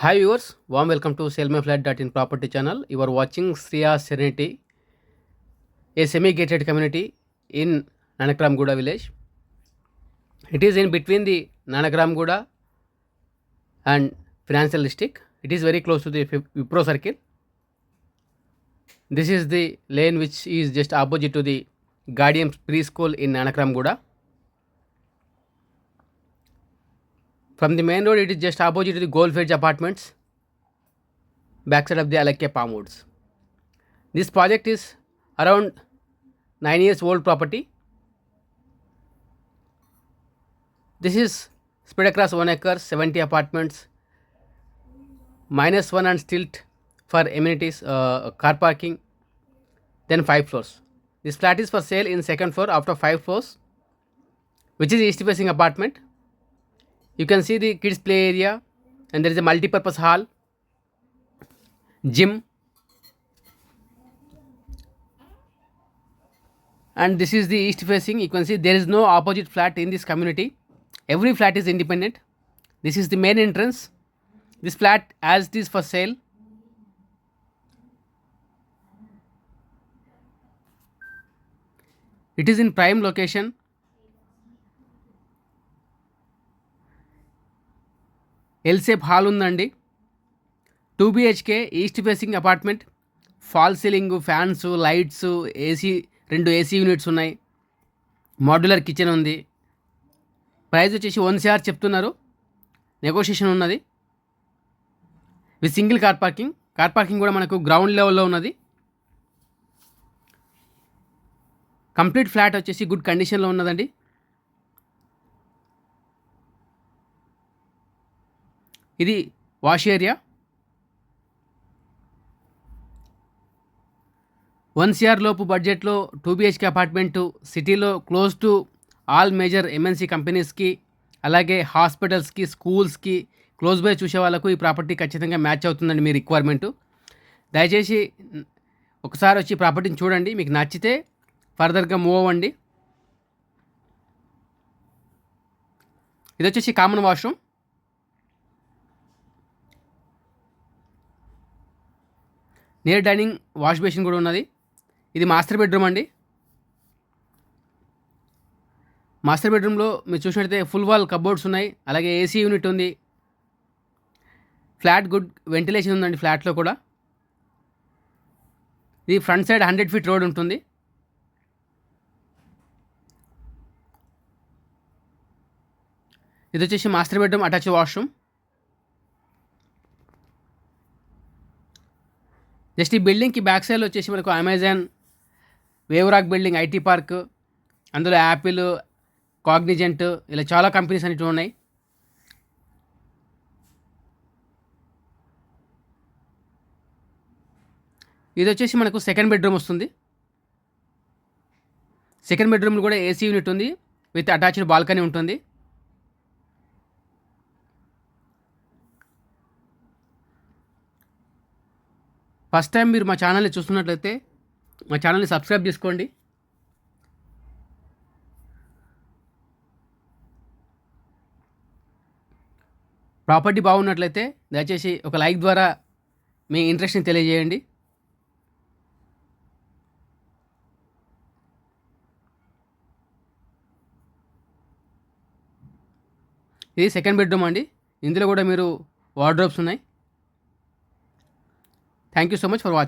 Hi viewers, warm welcome to sellmyflat.in property channel. You are watching Sriya Serenity, a semi-gated community in Nanakramguda village. It is in between the Nanakramguda and Financial District. It is very close to the Wipro Circle. This is the lane which is just opposite to the Guardian Preschool in Nanakramguda. From the main road, it is just opposite to the Golf Edge Apartments, backside of the Alakia Palm Woods. This project is around 9 years old property. This is spread across 1 acre, 70 apartments, -1 and stilt for amenities, car parking, then 5 floors. This flat is for sale in second floor after 5 floors, which is east facing apartment. You can see the kids play area, and there is a multi-purpose hall, gym, and this is the east facing. You can see there is no opposite flat in this community. Every flat is independent. This is the main entrance. This flat as it is for sale. It is in prime location. L-shape hall ఉందండి. 2 BHK east facing apartment. Fall ceiling, fans, lights, AC, 2 AC units ఉన్నాయి. Modular kitchen ఉంది. Price వచ్చేసి 1 CR చెప్తున్నారు. Negotiation ఉన్నది. With single car parking. Car parking కూడా మనకు ground లెవెల్లో ఉన్నది. కంప్లీట్ ఫ్లాట్ వచ్చేసి గుడ్ కండిషన్లో ఉన్నదండి. ఇది వాష్ ఏరియా. 1 CR లోపు బడ్జెట్లో 2 BHK అపార్ట్మెంటు సిటీలో close to all major MNC కంపెనీస్కి, అలాగే హాస్పిటల్స్కి, స్కూల్స్కి క్లోజ్ బై చూసే వాళ్ళకు ఈ ప్రాపర్టీ ఖచ్చితంగా మ్యాచ్ అవుతుందండి మీ రిక్వైర్మెంటు. దయచేసి ఒకసారి వచ్చి ప్రాపర్టీని చూడండి. మీకు నచ్చితే ఫర్దర్గా మూవ్ అవ్వండి. ఇది వచ్చేసి common washroom. Near dining, wash basin కూడా ఉన్నది. ఇది మాస్టర్ బెడ్రూమ్ అండి. మాస్టర్ బెడ్రూమ్లో మీరు చూసినట్టయితే ఫుల్ వాల్ కబోర్డ్స్ ఉన్నాయి, అలాగే ఏసీ యూనిట్ ఉంది. ఫ్లాట్ గుడ్ వెంటిలేషన్ ఉందండి ఫ్లాట్లో కూడా. ఇది ఫ్రంట్ సైడ్ 100 feet రోడ్ ఉంటుంది. ఇది వచ్చేసి master bedroom, attach washroom. Just ఈ బిల్డింగ్కి బ్యాక్ సైడ్లో వచ్చేసి మనకు Amazon, Waverock building, IT park, అందులో యాపిల్, కాగ్నిజెంట్, ఇలా చాలా కంపెనీస్ అనేవి ఉన్నాయి. ఇది వచ్చేసి మనకు సెకండ్ బెడ్రూమ్ వస్తుంది. సెకండ్ బెడ్రూమ్లో కూడా ఏసీ యూనిట్ ఉంది, విత్ అటాచ్డ్ బాల్కనీ ఉంటుంది. ఫస్ట్ టైం మీరు మా ఛానల్ని చూస్తున్నట్లయితే మా ఛానల్ని సబ్స్క్రైబ్ చేసుకోండి. ప్రాపర్టీ బాగున్నట్లయితే దయచేసి ఒక లైక్ ద్వారా మీ ఇంట్రెస్ట్ని తెలియజేయండి. ఇది సెకండ్ బెడ్రూమ్ అండి. ఇందులో కూడా మీరు వార్డ్రోబ్స్ ఉన్నాయి. Thank you so much for watching.